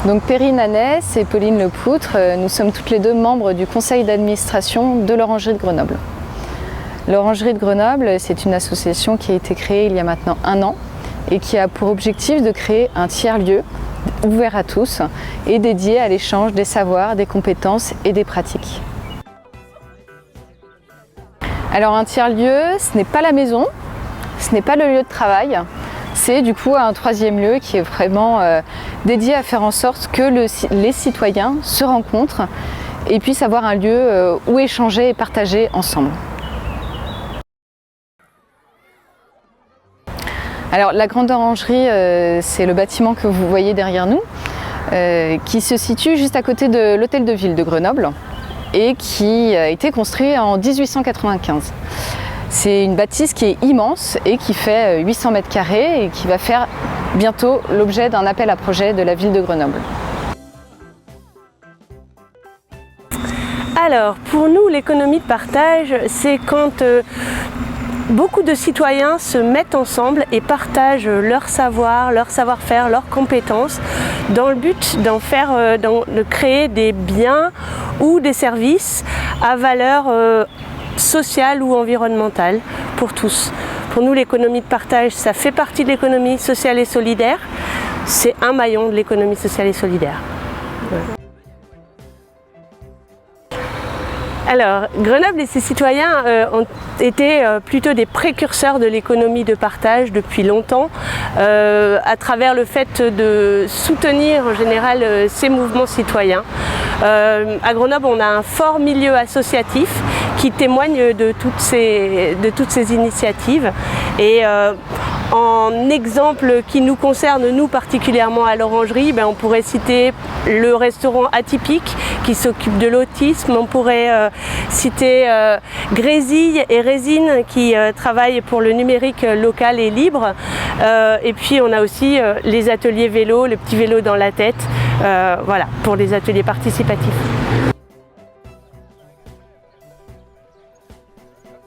Donc Perrine Annès et Pauline Lepoutre, nous sommes toutes les deux membres du conseil d'administration de l'Orangerie de Grenoble. L'Orangerie de Grenoble, c'est une association qui a été créée il y a maintenant 1 an et qui a pour objectif de créer un tiers-lieu ouvert à tous et dédié à l'échange des savoirs, des compétences et des pratiques. Alors un tiers-lieu, ce n'est pas la maison, ce n'est pas le lieu de travail, c'est du coup un 3e lieu qui est vraiment dédié à faire en sorte que les citoyens se rencontrent et puissent avoir un lieu où échanger et partager ensemble. Alors la Grande Orangerie, c'est le bâtiment que vous voyez derrière nous, qui se situe juste à côté de l'Hôtel de Ville de Grenoble et qui a été construit en 1895. C'est une bâtisse qui est immense et qui fait 800 mètres carrés et qui va faire bientôt l'objet d'un appel à projet de la ville de Grenoble. Alors, pour nous, l'économie de partage, c'est quand beaucoup de citoyens se mettent ensemble et partagent leur savoir, leur savoir-faire, leurs compétences dans le but de créer des biens ou des services à valeur sociale ou environnementale pour tous. Pour nous, l'économie de partage, ça fait partie de l'économie sociale et solidaire. C'est un maillon de l'économie sociale et solidaire. Alors, Grenoble et ses citoyens ont été plutôt des précurseurs de l'économie de partage depuis longtemps, à travers le fait de soutenir en général ces mouvements citoyens. À Grenoble, on a un fort milieu associatif qui témoigne de toutes ces initiatives. Et en exemple qui nous concerne, nous particulièrement à l'Orangerie, on pourrait citer le restaurant Atypique qui s'occupe de l'autisme, on pourrait citer Grésille et Résine qui travaillent pour le numérique local et libre, et puis on a aussi les ateliers vélo, le petit vélo dans la tête, voilà, pour les ateliers participatifs.